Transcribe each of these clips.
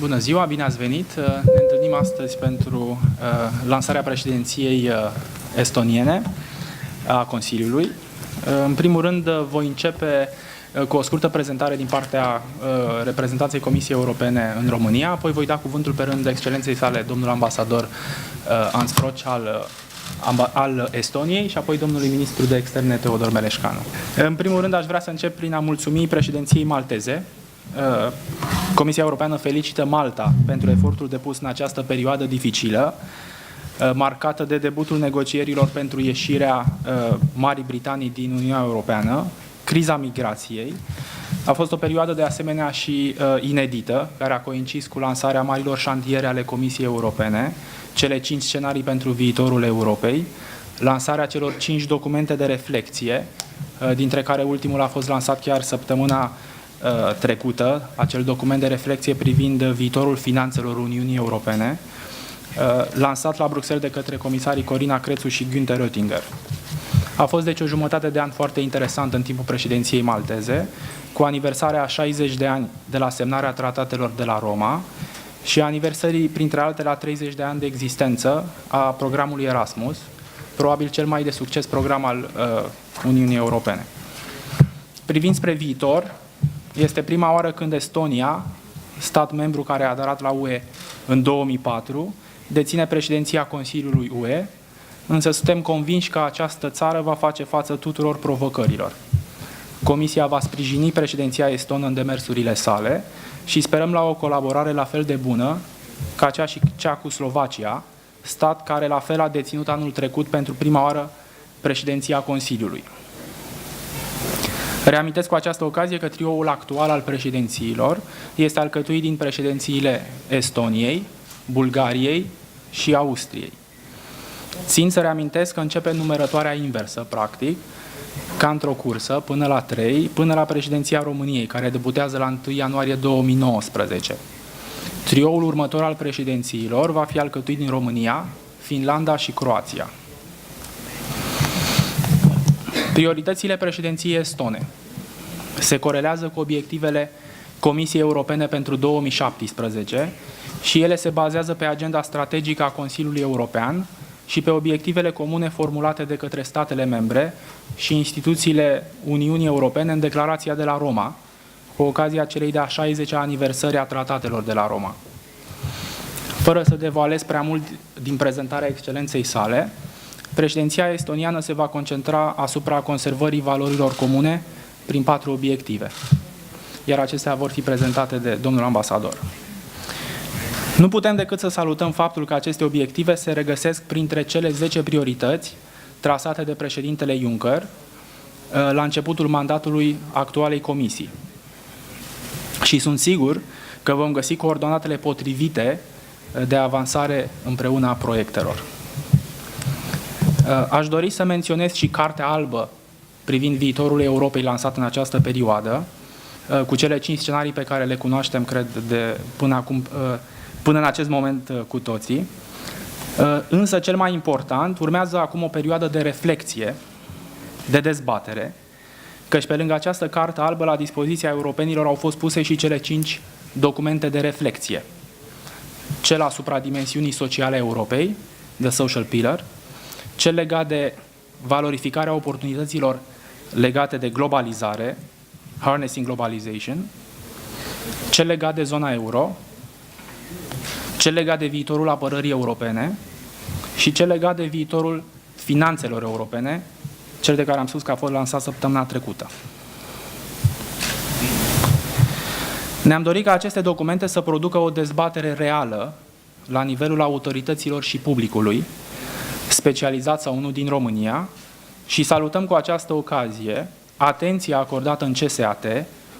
Bună ziua, bine ați venit! Ne întâlnim astăzi pentru lansarea președinției estoniene a Consiliului. În primul rând, voi începe cu o scurtă prezentare din partea reprezentanței Comisiei Europene în România, apoi voi da cuvântul pe rând excelenței sale, domnul ambasador Hans Froch al Estoniei și apoi domnului ministru de externe Teodor Meleșcanu. În primul rând, aș vrea să încep prin a mulțumi președinției malteze. Comisia Europeană felicită Malta pentru efortul depus în această perioadă dificilă, marcată de debutul negocierilor pentru ieșirea Marii Britanii din Uniunea Europeană, criza migrației. A fost o perioadă de asemenea și inedită, care a coincis cu lansarea marilor șantiere ale Comisiei Europene, cele 5 scenarii pentru viitorul Europei, lansarea celor 5 documente de reflecție, dintre care ultimul a fost lansat chiar săptămâna trecută, acel document de reflecție privind viitorul finanțelor Uniunii Europene, lansat la Bruxelles de către comisarii Corina Crețu și Günther Oettinger. A fost deci o jumătate de an foarte interesantă în timpul președinției malteze, cu aniversarea a 60 de ani de la semnarea tratatelor de la Roma și aniversării, printre altele, la 30 de ani de existență a programului Erasmus, probabil cel mai de succes program al Uniunii Europene. Privind spre viitor, este prima oară când Estonia, stat membru care a aderat la UE în 2004, deține președinția Consiliului UE, însă suntem convinși că această țară va face față tuturor provocărilor. Comisia va sprijini președinția estonă în demersurile sale și sperăm la o colaborare la fel de bună ca cea cu Slovacia, stat care la fel a deținut anul trecut pentru prima oară președinția Consiliului. Reamintesc cu această ocazie că trioul actual al președințiilor este alcătuit din președințiile Estoniei, Bulgariei și Austriei. Țin să reamintesc că începe numerătoarea inversă, practic, ca într-o cursă, până la 3, până la președinția României, care debutează la 1 ianuarie 2019. Trioul următor al președințiilor va fi alcătuit din România, Finlanda și Croația. Prioritățile președinției estone se corelează cu obiectivele Comisiei Europene pentru 2017 și ele se bazează pe agenda strategică a Consiliului European și pe obiectivele comune formulate de către statele membre și instituțiile Uniunii Europene în Declarația de la Roma, cu ocazia celei de-a 60-a aniversări a tratatelor de la Roma. Fără să devoalez prea mult din prezentarea excelenței sale, președinția estoniană se va concentra asupra conservării valorilor comune prin 4 obiective, iar acestea vor fi prezentate de domnul ambasador. Nu putem decât să salutăm faptul că aceste obiective se regăsesc printre cele 10 priorități trasate de președintele Juncker la începutul mandatului actualei comisii. Și sunt sigur că vom găsi coordonatele potrivite de avansare împreună a proiectelor. Aș dori să menționez și Cartea Albă privind viitorul Europei lansat în această perioadă, cu cele 5 scenarii pe care le cunoaștem, cred, de până în acest moment cu toții. Însă, cel mai important, urmează acum o perioadă de reflexie, de dezbatere, căci pe lângă această Carte Albă, la dispoziția europenilor au fost puse și cele 5 documente de reflexie. Cel asupra dimensiunii sociale a Europei, The Social Pillar, cel legat de valorificarea oportunităților legate de globalizare, Harnessing Globalization, cel legat de zona euro, cel legat de viitorul apărării europene și cel legat de viitorul finanțelor europene, cel de care am spus că a fost lansat săptămâna trecută. Ne-am dorit ca aceste documente să producă o dezbatere reală la nivelul autorităților și publicului, specializat sau nu din România, și salutăm cu această ocazie atenția acordată în CSAT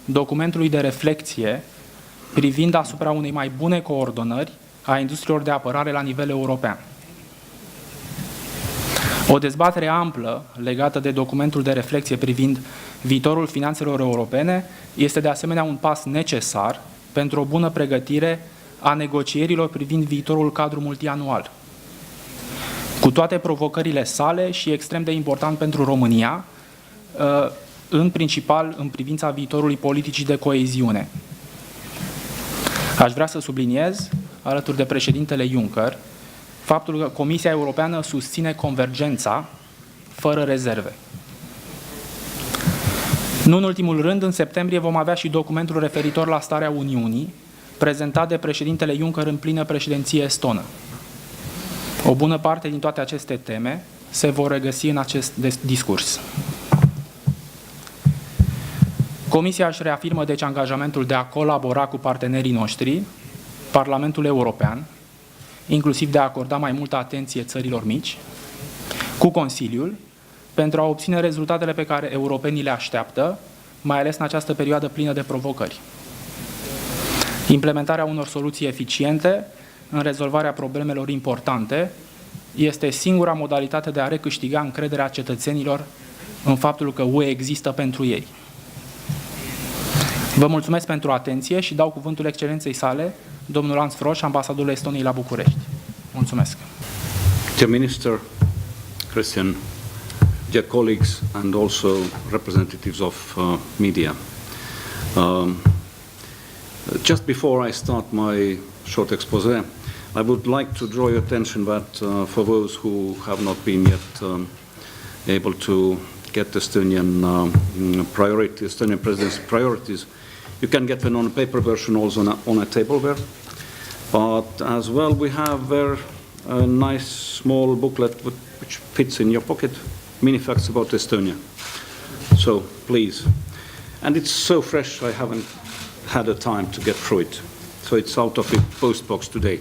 documentului de reflecție privind asupra unei mai bune coordonări a industriilor de apărare la nivel european. O dezbatere amplă legată de documentul de reflecție privind viitorul finanțelor europene este de asemenea un pas necesar pentru o bună pregătire a negocierilor privind viitorul cadru multianual, cu toate provocările sale și extrem de important pentru România, în principal în privința viitorului politicii de coeziune. Aș vrea să subliniez, alături de președintele Juncker, faptul că Comisia Europeană susține convergența fără rezerve. Nu în ultimul rând, în septembrie vom avea și documentul referitor la starea Uniunii, prezentat de președintele Juncker în plină președinție estonă. O bună parte din toate aceste teme se vor regăsi în acest discurs. Comisia își reafirmă deci angajamentul de a colabora cu partenerii noștri, Parlamentul European, inclusiv de a acorda mai multă atenție țărilor mici, cu Consiliul, pentru a obține rezultatele pe care europenii le așteaptă, mai ales în această perioadă plină de provocări. Implementarea unor soluții eficiente în rezolvarea problemelor importante este singura modalitate de a recâștiga încrederea cetățenilor în faptul că UE există pentru ei. Vă mulțumesc pentru atenție și dau cuvântul excelenței sale, domnul Hans Frosch, ambasadorul Estoniei la București. Mulțumesc. Dear Minister, Christian, dear colleagues and also representatives of media. Just before I start my short exposé, I would like to draw your attention that for those who have not been yet able to get Estonian Estonian presidency priorities, you can get them on a paper version also on a table there. But as well, we have there a nice small booklet which fits in your pocket, mini facts about Estonia. So please, and it's so fresh I haven't had a time to get through it. So it's out of the post box today.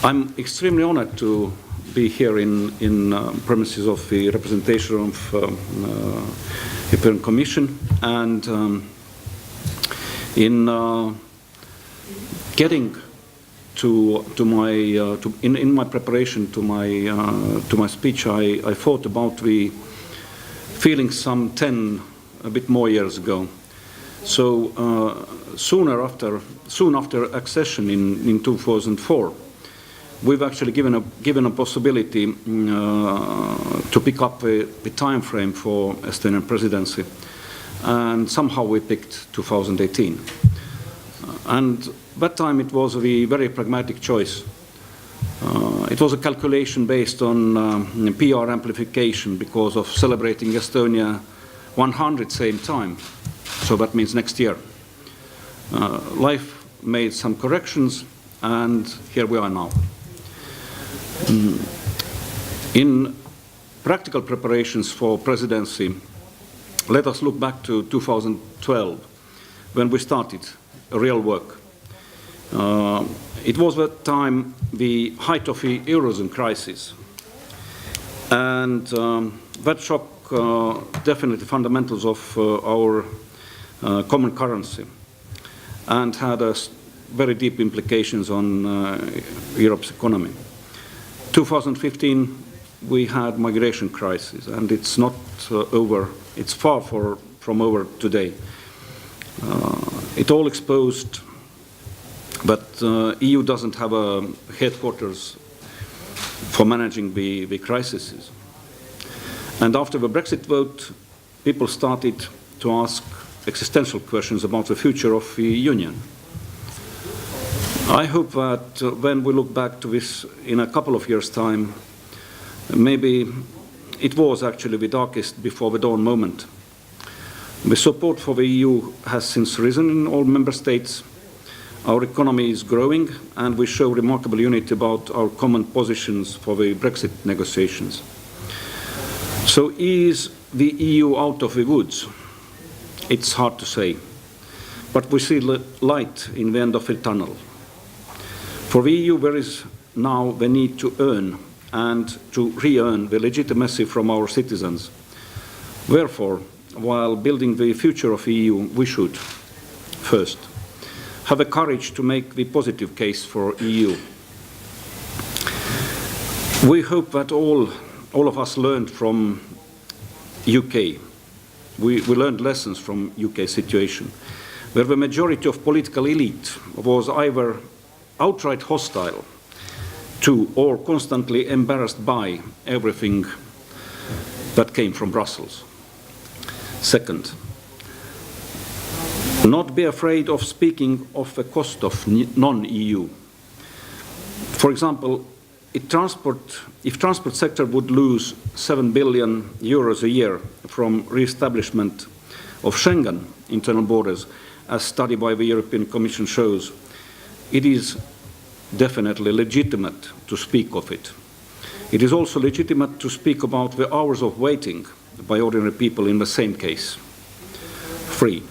I'm extremely honored to be here in premises of the representation of European Commission, and in getting in my preparation to my speech, I thought about the feeling some a bit more years ago. So soon after accession in 2004, we've actually given a possibility to pick up the time frame for Estonian presidency, and somehow we picked 2018. And that time it was a very pragmatic choice. It was a calculation based on PR amplification because of celebrating Estonia 100 same time. So that means next year. Life made some corrections, and here we are now. In practical preparations for presidency, let us look back to 2012, when we started real work. It was that time the height of the Eurozone crisis, and that shocked definitely fundamentals of our common currency, and had very deep implications on Europe's economy. 2015, we had migration crisis, and it's not over. It's far from over today. It all exposed that EU doesn't have a headquarters for managing the crises. And after the Brexit vote, people started to ask existential questions about the future of the Union. I hope that when we look back to this in a couple of years' time, maybe it was actually the darkest before the dawn moment. The support for the EU has since risen in all member states. Our economy is growing, and we show remarkable unity about our common positions for the Brexit negotiations. So is the EU out of the woods? It's hard to say, but we see light in the end of the tunnel. For the EU, there is now the need to earn and to re-earn the legitimacy from our citizens. Therefore, while building the future of the EU, we should, first, have the courage to make the positive case for EU. We hope that all of us learned from UK. We learned lessons from UK situation, where the majority of political elite was either outright hostile to or constantly embarrassed by everything that came from Brussels. Second, Not be afraid of speaking of the cost of non-EU. For example, if transport sector would lose 7 billion euros a year from re-establishment of Schengen internal borders, as study by the European Commission shows, it is definitely legitimate to speak of it. It is also legitimate to speak about the hours of waiting by ordinary people in the same case. 3.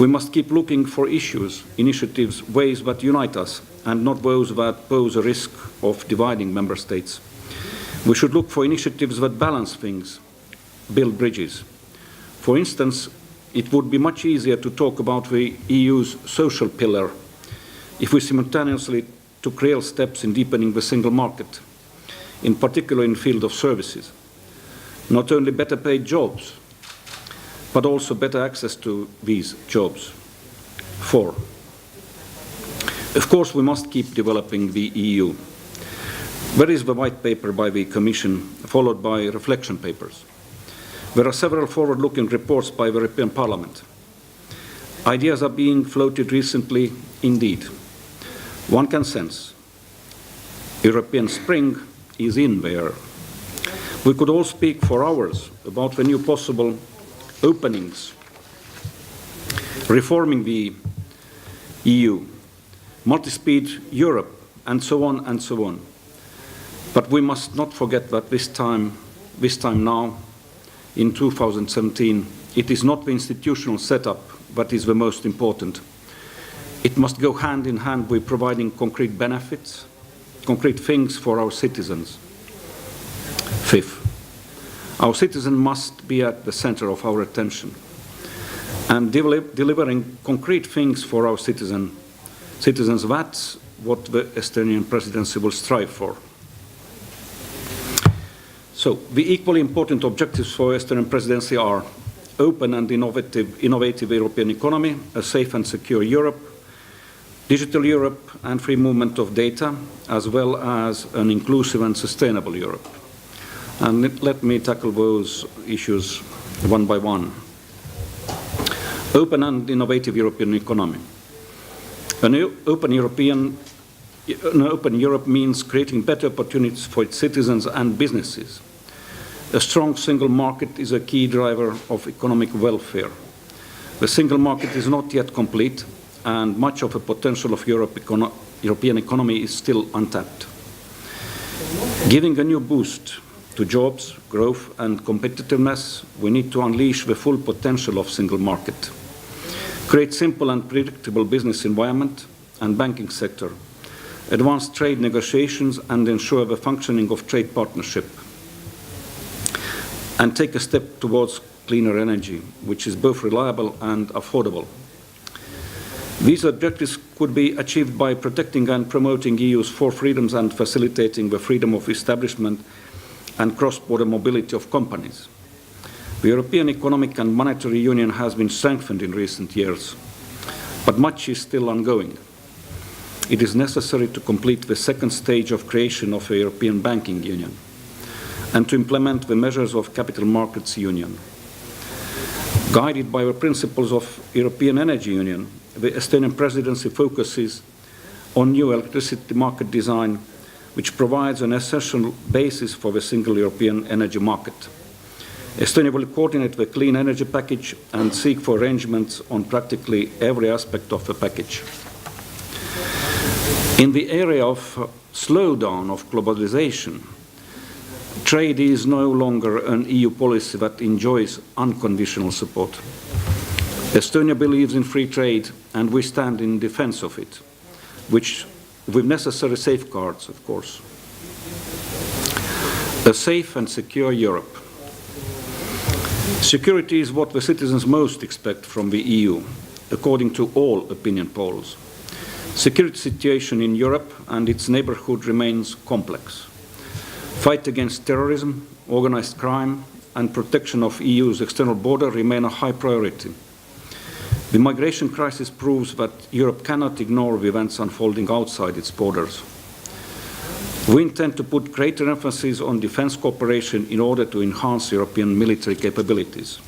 We must keep looking for issues, initiatives, ways that unite us, and not those that pose a risk of dividing member states. We should look for initiatives that balance things, build bridges. For instance, it would be much easier to talk about the EU's social pillar if we simultaneously took real steps in deepening the single market, in particular in the field of services. Not only better paid jobs, but also better access to these jobs. 4. Of course, we must keep developing the EU. There is the white paper by the Commission, followed by reflection papers. There are several forward-looking reports by the European Parliament. Ideas are being floated recently indeed. One can sense European spring is in there. We could all speak for hours about the new possible openings, reforming the EU, multi-speed Europe, and so on and so on. But we must not forget that this time now, in 2017, it is not the institutional setup that is the most important. It must go hand in hand with providing concrete benefits, concrete things for our citizens. 5th, our citizens must be at the center of our attention. And delivering concrete things for our citizens, that's what the Estonian presidency will strive for. So, the equally important objectives for Estonian presidency are open and innovative European economy, a safe and secure Europe, digital Europe and free movement of data, as well as an inclusive and sustainable Europe. And let me tackle those issues one by one. Open and innovative European economy. An open Europe means creating better opportunities for its citizens and businesses. A strong single market is a key driver of economic welfare. The single market is not yet complete, and much of the potential of European economy is still untapped. Giving a new boost to jobs, growth and competitiveness, we need to unleash the full potential of single market. Create simple and predictable business environment and banking sector, advance trade negotiations and ensure the functioning of trade partnership, and take a step towards cleaner energy, which is both reliable and affordable. These objectives could be achieved by protecting and promoting EU's 4 freedoms and facilitating the freedom of establishment and cross-border mobility of companies. The European Economic and Monetary Union has been strengthened in recent years, but much is still ongoing. It is necessary to complete the second stage of creation of a European Banking Union and to implement the measures of Capital Markets Union. Guided by the principles of European Energy Union, the Estonian presidency focuses on new electricity market design, which provides an essential basis for the single European energy market. Estonia will coordinate the clean energy package and seek for arrangements on practically every aspect of the package. In the area of slowdown of globalization, trade is no longer an EU policy that enjoys unconditional support. Estonia believes in free trade, and we stand in defense of it, which with necessary safeguards, of course. A safe and secure Europe. Security is what the citizens most expect from the EU, according to all opinion polls. Security situation in Europe and its neighborhood remains complex. Fight against terrorism, organized crime, and protection of EU's external border remain a high priority. The migration crisis proves that Europe cannot ignore the events unfolding outside its borders. We intend to put greater emphasis on defense cooperation in order to enhance European military capabilities.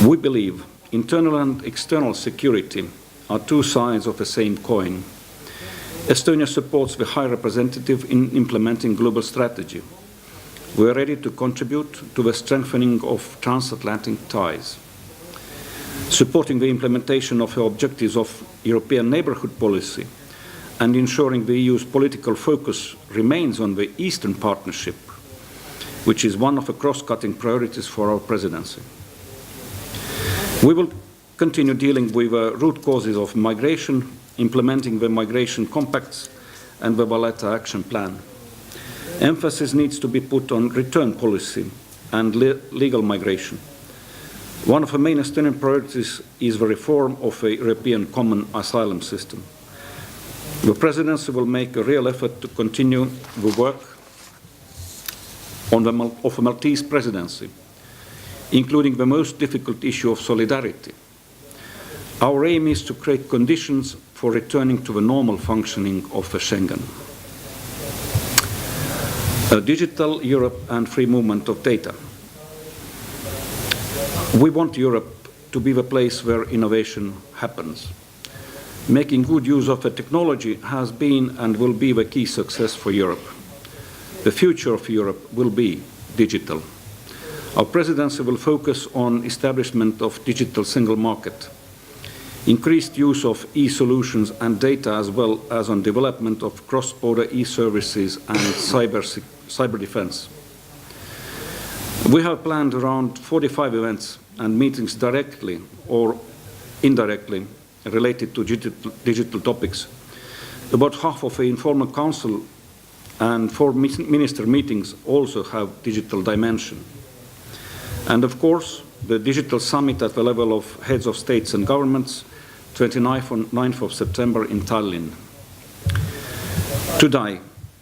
We believe internal and external security are two sides of the same coin. Estonia supports the High Representative in implementing global strategy. We are ready to contribute to the strengthening of transatlantic ties. Supporting the implementation of the objectives of European neighbourhood policy and ensuring the EU's political focus remains on the Eastern Partnership, which is one of the cross-cutting priorities for our presidency. We will continue dealing with the root causes of migration, implementing the migration compacts and the Valletta action plan. Emphasis needs to be put on return policy and legal migration. One of the main Estonian priorities is the reform of a European common asylum system. The presidency will make a real effort to continue the work of the Maltese presidency, including the most difficult issue of solidarity. Our aim is to create conditions for returning to the normal functioning of the Schengen. A digital Europe and free movement of data. We want Europe to be the place where innovation happens. Making good use of the technology has been and will be the key success for Europe. The future of Europe will be digital. Our presidency will focus on establishment of digital single market, increased use of e-solutions and data, as well as on development of cross-border e-services and cyber defense. We have planned around 45 events and meetings directly or indirectly related to digital topics. About half of the informal council and 4 minister meetings also have digital dimension. And of course, the digital summit at the level of heads of states and governments, 29th and 9th of September in Tallinn.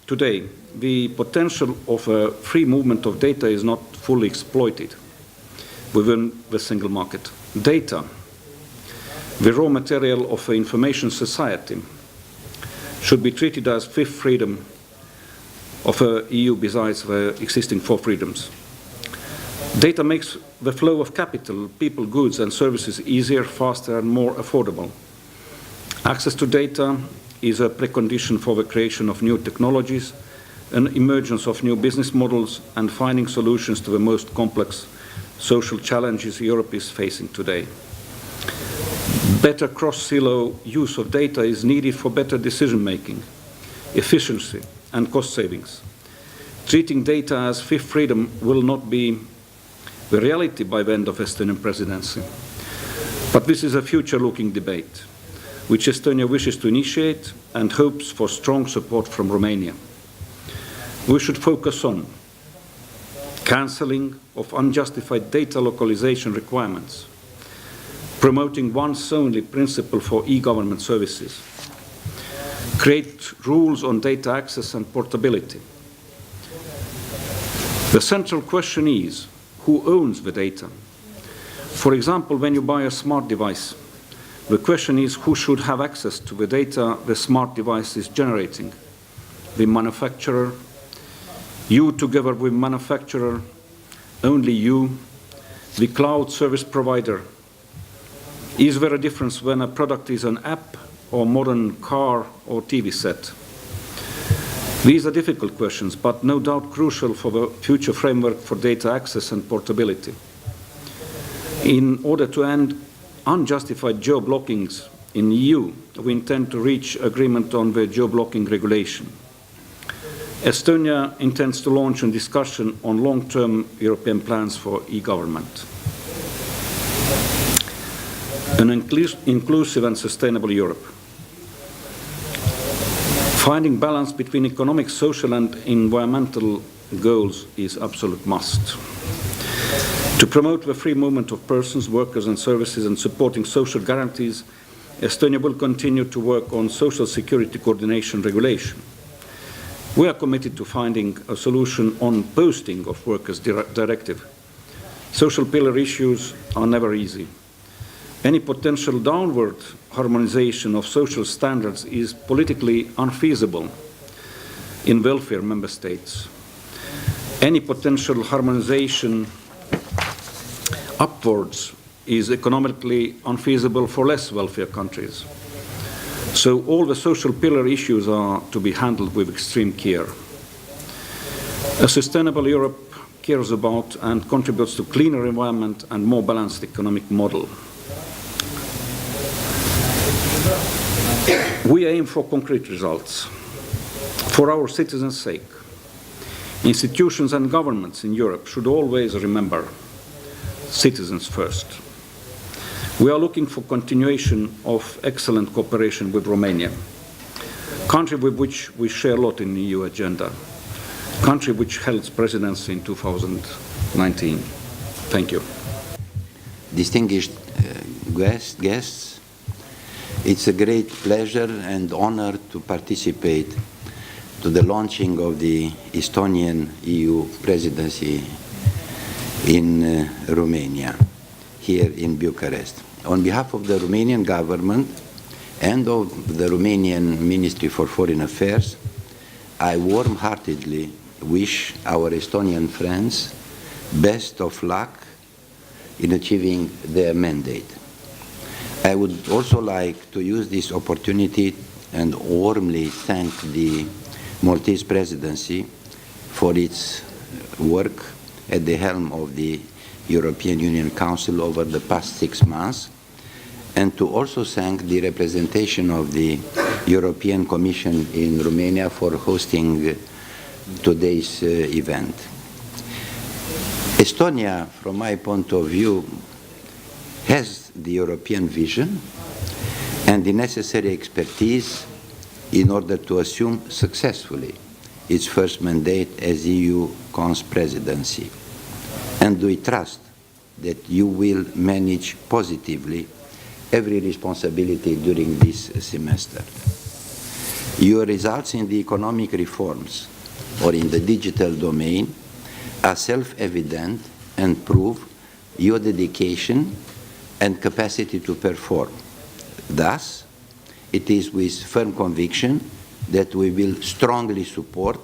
Today, the potential of a free movement of data is not fully exploited within the single market. Data, the raw material of the information society, should be treated as fifth freedom of the EU besides the existing 4 freedoms. Data makes the flow of capital, people, goods and services easier, faster and more affordable. Access to data is a precondition for the creation of new technologies, an emergence of new business models and finding solutions to the most complex social challenges Europe is facing today. Better cross-silo use of data is needed for better decision-making, efficiency and cost savings. Treating data as fifth freedom will not be the reality by the end of Estonian presidency. But this is a future-looking debate, which Estonia wishes to initiate and hopes for strong support from Romania. We should focus on cancelling of unjustified data localization requirements, promoting once-only principle for e-government services, create rules on data access and portability. The central question is, who owns the data? For example, when you buy a smart device, the question is who should have access to the data the smart device is generating? The manufacturer, you together with manufacturer, only you, the cloud service provider. Is there a difference when a product is an app or modern car or TV set? These are difficult questions, but no doubt crucial for the future framework for data access and portability. In order to end unjustified geo-blockings in the EU, we intend to reach agreement on the geo-blocking regulation. Estonia intends to launch a discussion on long-term European plans for e-government. An inclusive and sustainable Europe. Finding balance between economic, social and environmental goals is absolute must. To promote the free movement of persons, workers and services and supporting social guarantees, Estonia will continue to work on social security coordination regulation. We are committed to finding a solution on posting of workers directive. Social pillar issues are never easy. Any potential downward harmonization of social standards is politically unfeasible in welfare member states. Any potential harmonization upwards is economically unfeasible for less wealthier countries. So all the social pillar issues are to be handled with extreme care. A sustainable Europe cares about and contributes to cleaner environment and more balanced economic model. We aim for concrete results. For our citizens' sake, institutions and governments in Europe should always remember citizens first. We are looking for continuation of excellent cooperation with Romania, a country with which we share a lot in the EU agenda, a country which held its presidency in 2019. Thank you. Distinguished guests, it's a great pleasure and honor to participate to the launching of the Estonian EU presidency in Romania, here in Bucharest. On behalf of the Romanian government and of the Romanian Ministry for Foreign Affairs, I warm-heartedly wish our Estonian friends best of luck in achieving their mandate. I would also like to use this opportunity and warmly thank the Maltese presidency for its work at the helm of the European Union Council over the past 6 months, and to also thank the representation of the European Commission in Romania for hosting today's event. Estonia, from my point of view, has the European vision and the necessary expertise in order to assume successfully its first mandate as EU Cons presidency. And we trust that you will manage positively every responsibility during this semester. Your results in the economic reforms or in the digital domain are self-evident and prove your dedication and capacity to perform. Thus, it is with firm conviction that we will strongly support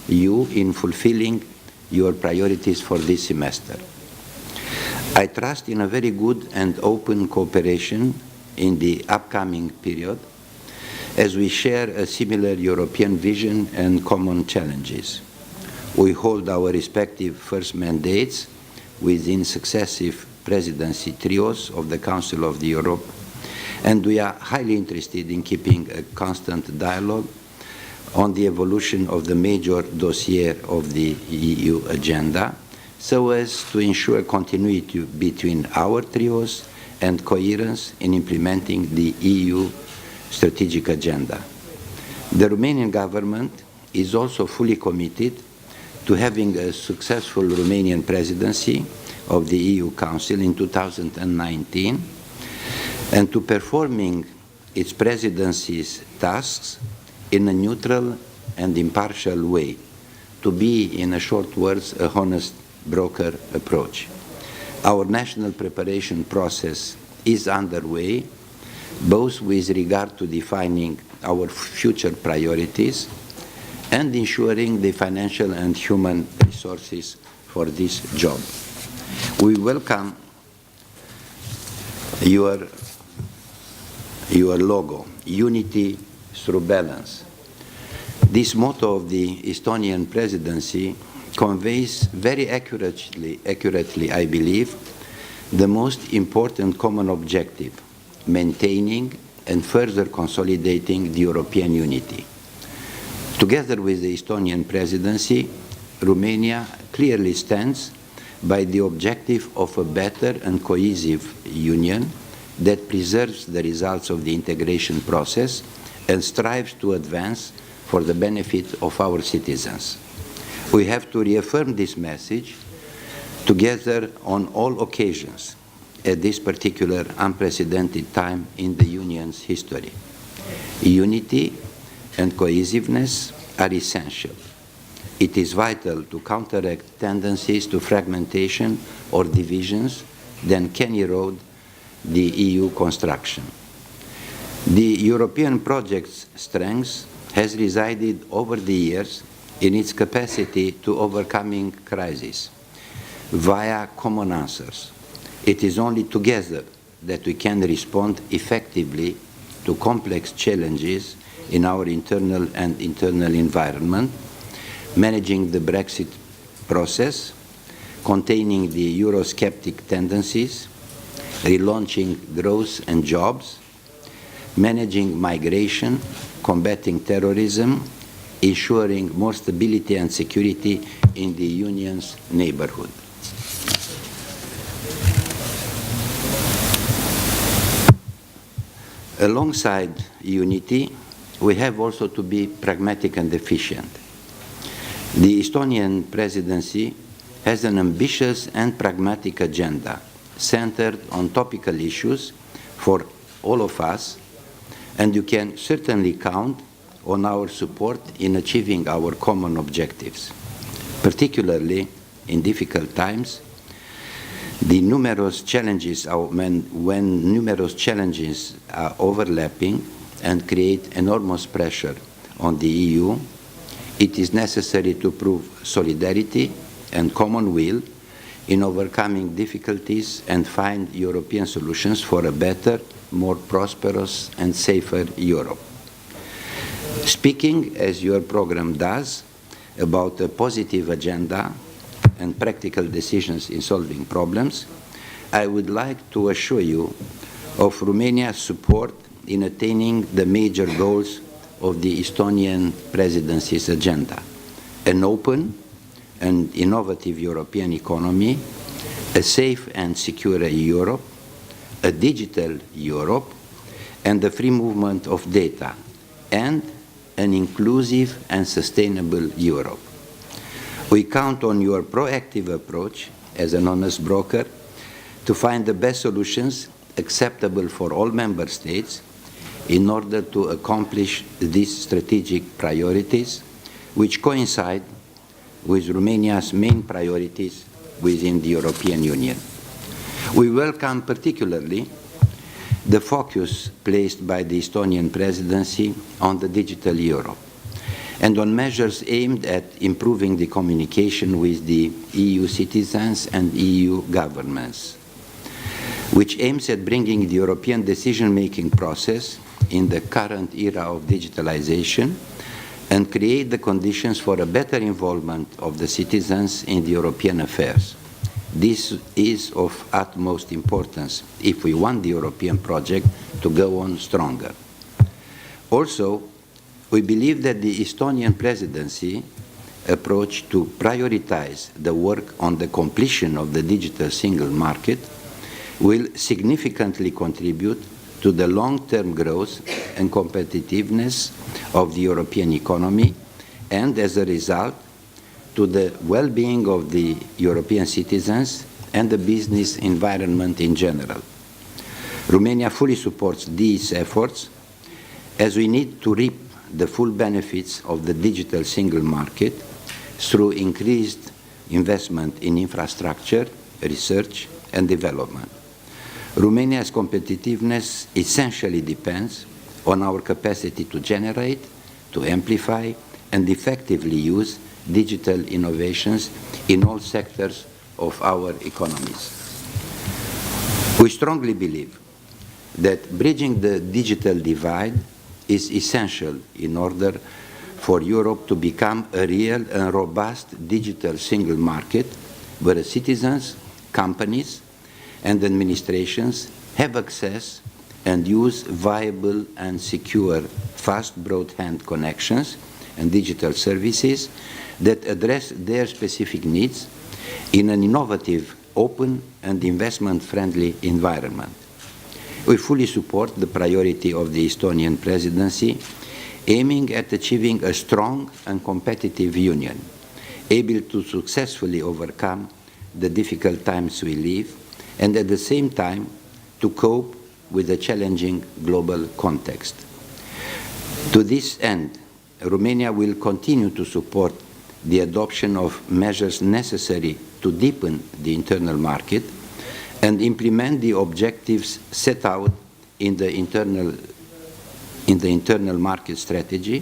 you in fulfilling your priorities for this semester. I trust in a very good and open cooperation in the upcoming period as we share a similar European vision and common challenges. We hold our respective first mandates within successive presidency trios of the Council of Europe, and we are highly interested in keeping a constant dialogue on the evolution of the major dossier of the EU agenda, so as to ensure continuity between our trios and coherence in implementing the EU strategic agenda. The Romanian government is also fully committed to having a successful Romanian presidency of the EU Council in 2019 and to performing its presidency's tasks in a neutral and impartial way, to be, in a short words, a honest broker approach. Our national preparation process is underway, both with regard to defining our future priorities and ensuring the financial and human resources for this job. We welcome your logo, unity through balance. This motto of the Estonian presidency conveys very accurately, I believe, the most important common objective, maintaining and further consolidating the European unity. Together with the Estonian presidency, Romania clearly stands by the objective of a better and cohesive union that preserves the results of the integration process and strives to advance for the benefit of our citizens. We have to reaffirm this message together on all occasions at this particular unprecedented time in the Union's history. Unity and cohesiveness are essential. It is vital to counteract tendencies to fragmentation or divisions that can erode the EU construction. The European project's strength has resided over the years in its capacity to overcoming crises via common answers. It is only together that we can respond effectively to complex challenges in our internal and internal environment, managing the Brexit process, containing the Eurosceptic tendencies, relaunching growth and jobs, managing migration, combating terrorism, ensuring more stability and security in the Union's neighborhood. Alongside unity, we have also to be pragmatic and efficient. The Estonian presidency has an ambitious and pragmatic agenda centered on topical issues for all of us, and you can certainly count on our support in achieving our common objectives, particularly in difficult times. The numerous challenges when numerous challenges are overlapping and create enormous pressure on the EU, it is necessary to prove solidarity and common will in overcoming difficulties and find European solutions for a better, more prosperous and safer Europe. Speaking, as your program does, about a positive agenda and practical decisions in solving problems, I would like to assure you of Romania's support in attaining the major goals of the Estonian presidency's agenda: an open and innovative European economy, a safe and secure Europe, a digital Europe, and the free movement of data, and an inclusive and sustainable Europe. We count on your proactive approach as an honest broker to find the best solutions acceptable for all member states in order to accomplish these strategic priorities, which coincide with Romania's main priorities within the European Union. We welcome particularly the focus placed by the Estonian presidency on the digital Europe and on measures aimed at improving the communication with the EU citizens and EU governments, which aims at bringing the European decision-making process in the current era of digitalization and create the conditions for a better involvement of the citizens in the European affairs. This is of utmost importance if we want the European project to go on stronger. Also, we believe that the Estonian presidency approach to prioritize the work on the completion of the digital single market will significantly contribute to the long-term growth and competitiveness of the European economy, and as a result, to the well-being of the European citizens and the business environment in general. Romania fully supports these efforts, as we need to reap the full benefits of the digital single market through increased investment in infrastructure, research and development. Romania's competitiveness essentially depends on our capacity to generate, to amplify and effectively use digital innovations in all sectors of our economies. We strongly believe that bridging the digital divide is essential in order for Europe to become a real and robust digital single market where citizens, companies, and administrations have access and use viable and secure fast broadband connections and digital services that address their specific needs in an innovative, open, and investment-friendly environment. We fully support the priority of the Estonian presidency, aiming at achieving a strong and competitive union, able to successfully overcome the difficult times we live, and at the same time to cope with the challenging global context. To this end, Romania will continue to support the adoption of measures necessary to deepen the internal market and implement the objectives set out in the internal market strategy,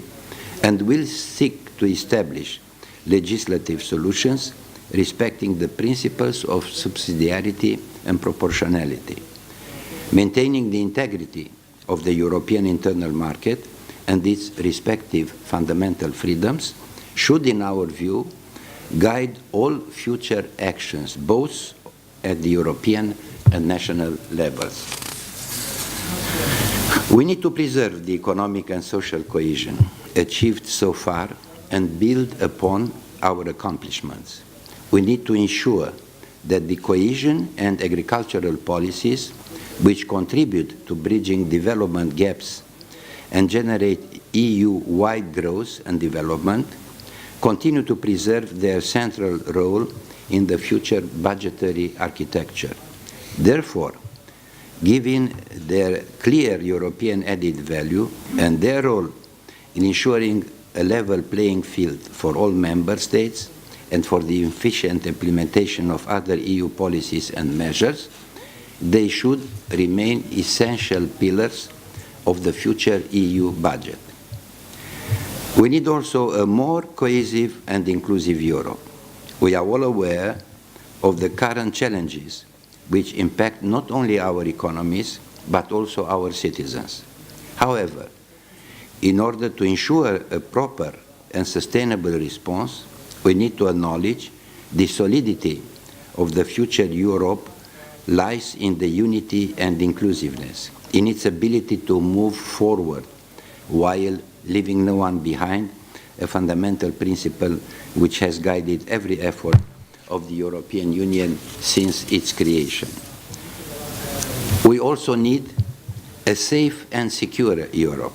and will seek to establish legislative solutions respecting the principles of subsidiarity and proportionality, maintaining the integrity of the European internal market and its respective fundamental freedoms should, in our view, guide all future actions, both at the European and national levels. We need to preserve the economic and social cohesion achieved so far and build upon our accomplishments. We need to ensure that the cohesion and agricultural policies which contribute to bridging development gaps and generate EU-wide growth and development continue to preserve their central role in the future budgetary architecture. Therefore, given their clear European added value and their role in ensuring a level playing field for all member states and for the efficient implementation of other EU policies and measures, they should remain essential pillars of the future EU budget. We need also a more cohesive and inclusive Europe. We are all aware of the current challenges which impact not only our economies but also our citizens. However, in order to ensure a proper and sustainable response, we need to acknowledge the solidity of the future Europe lies in the unity and inclusiveness, in its ability to move forward while leaving no one behind, a fundamental principle which has guided every effort of the European Union since its creation. We also need a safe and secure Europe.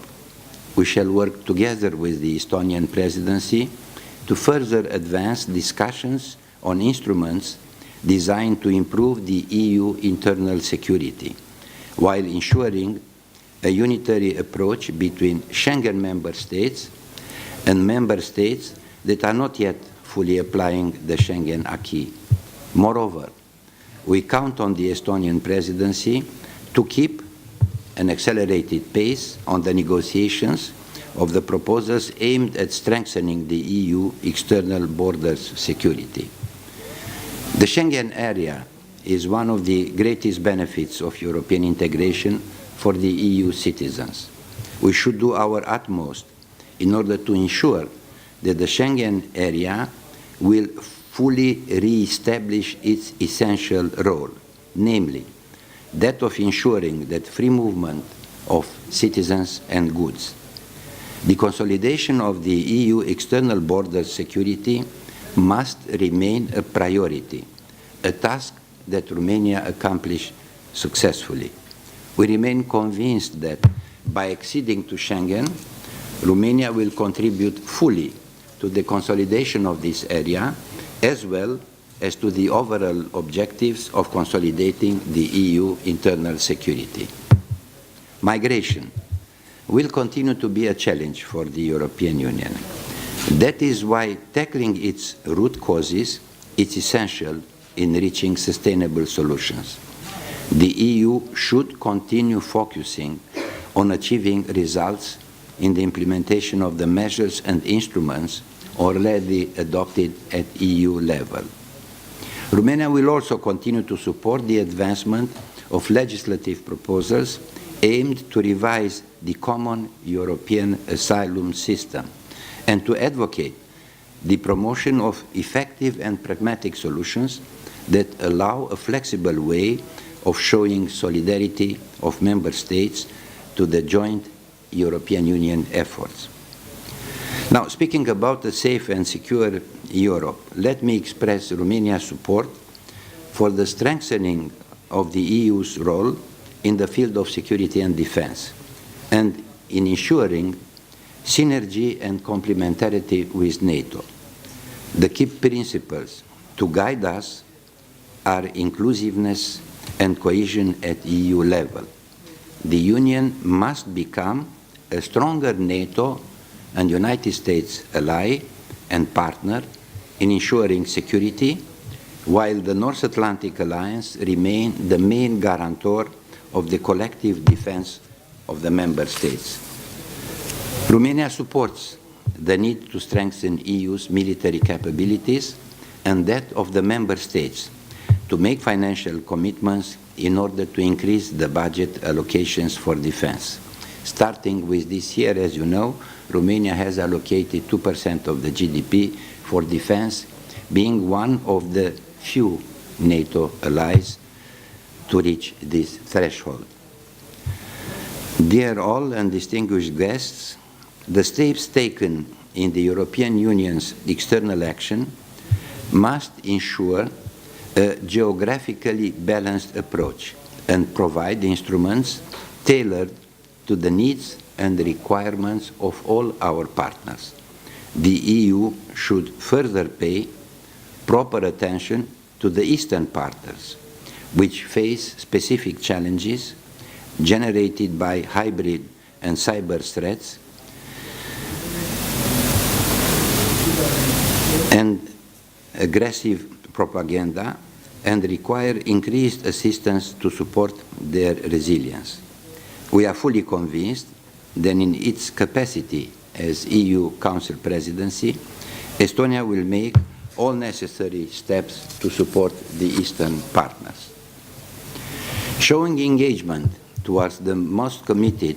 We shall work together with the Estonian presidency to further advance discussions on instruments designed to improve the EU internal security, while ensuring a unitary approach between Schengen member states and member states that are not yet fully applying the Schengen acquis. Moreover, we count on the Estonian presidency to keep an accelerated pace on the negotiations of the proposals aimed at strengthening the EU external borders security. The Schengen area is one of the greatest benefits of European integration for the EU citizens. We should do our utmost in order to ensure that the Schengen area will fully re-establish its essential role, namely that of ensuring that free movement of citizens and goods. The consolidation of the EU external border security must remain a priority, a task that Romania accomplished successfully. We remain convinced that by acceding to Schengen, Romania will contribute fully to the consolidation of this area, as well as to the overall objectives of consolidating the EU internal security. Migration will continue to be a challenge for the European Union. That is why tackling its root causes is essential in reaching sustainable solutions. The EU should continue focusing on achieving results in the implementation of the measures and instruments already adopted at EU level. Romania will also continue to support the advancement of legislative proposals aimed to revise the common European asylum system and to advocate the promotion of effective and pragmatic solutions that allow a flexible way of showing solidarity of member states to the joint European Union efforts. Now, speaking about a safe and secure Europe, let me express Romania's support for the strengthening of the EU's role in the field of security and defense, and in ensuring synergy and complementarity with NATO. The key principles to guide us are inclusiveness and cohesion at EU level. The Union must become a stronger NATO and United States ally and partner in ensuring security, while the North Atlantic Alliance remains the main guarantor of the collective defense of the member states. Romania supports the need to strengthen EU's military capabilities and that of the member states to make financial commitments in order to increase the budget allocations for defense. Starting with this year, as you know, Romania has allocated 2% of the GDP for defense, being one of the few NATO allies to reach this threshold. Dear all and distinguished guests, the steps taken in the European Union's external action must ensure a geographically balanced approach and provide instruments tailored to the needs and the requirements of all our partners. The EU should further pay proper attention to the Eastern partners, which face specific challenges generated by hybrid and cyber threats and aggressive propaganda, and require increased assistance to support their resilience. We are fully convinced that in its capacity as EU Council Presidency, Estonia will make all necessary steps to support the Eastern partners. Showing engagement towards the most committed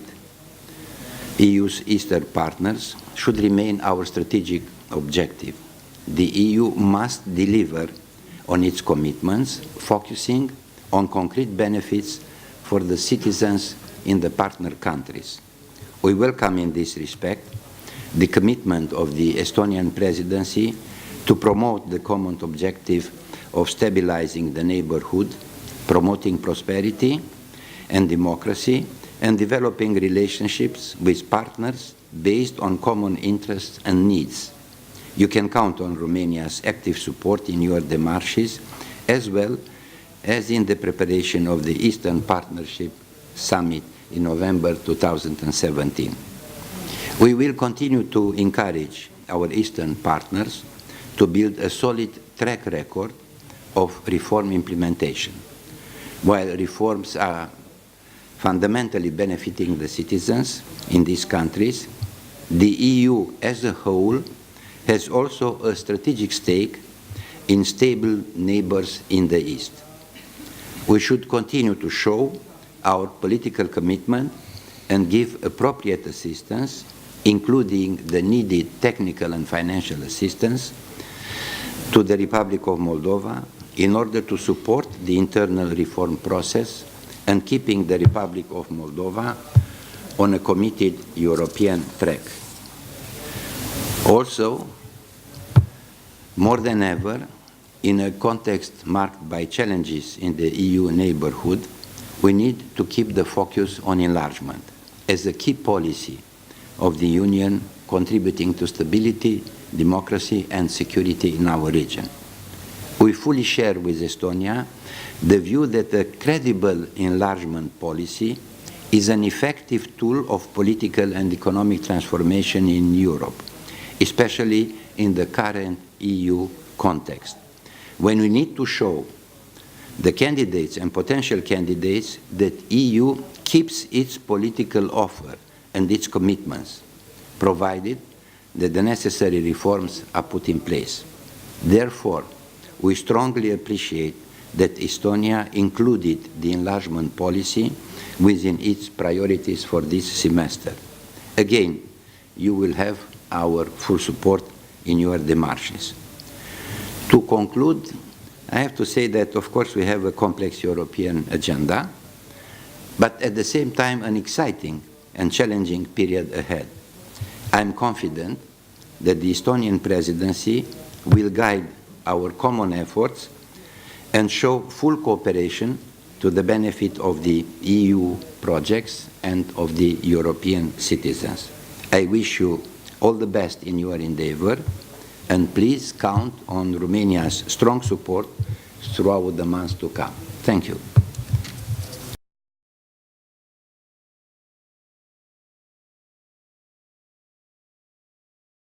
EU's Eastern partners should remain our strategic objective. The EU must deliver on its commitments, focusing on concrete benefits for the citizens in the partner countries. We welcome in this respect the commitment of the Estonian presidency to promote the common objective of stabilizing the neighborhood, promoting prosperity and democracy, and developing relationships with partners based on common interests and needs. You can count on Romania's active support in your démarches, as well as in the preparation of the Eastern Partnership Summit in November 2017. We will continue to encourage our Eastern partners to build a solid track record of reform implementation. While reforms are fundamentally benefiting the citizens in these countries, the EU as a whole has also a strategic stake in stable neighbors in the East. We should continue to show our political commitment and give appropriate assistance, including the needed technical and financial assistance, to the Republic of Moldova in order to support the internal reform process and keeping the Republic of Moldova on a committed European track. Also, more than ever, in a context marked by challenges in the EU neighborhood, we need to keep the focus on enlargement as a key policy of the Union contributing to stability, democracy and security in our region. We fully share with Estonia the view that a credible enlargement policy is an effective tool of political and economic transformation in Europe, especially in the current EU context, when we need to show the candidates and potential candidates that EU keeps its political offer and its commitments, provided that the necessary reforms are put in place. Therefore, we strongly appreciate that Estonia included the enlargement policy within its priorities for this semester. Again, you will have our full support in your démarches. To conclude, I have to say that, of course, we have a complex European agenda, but at the same time, an exciting and challenging period ahead. I am confident that the Estonian presidency will guide our common efforts and show full cooperation to the benefit of the EU projects and of the European citizens. I wish you all the best in your endeavor, and please count on Romania's strong support throughout the months to come. Thank you.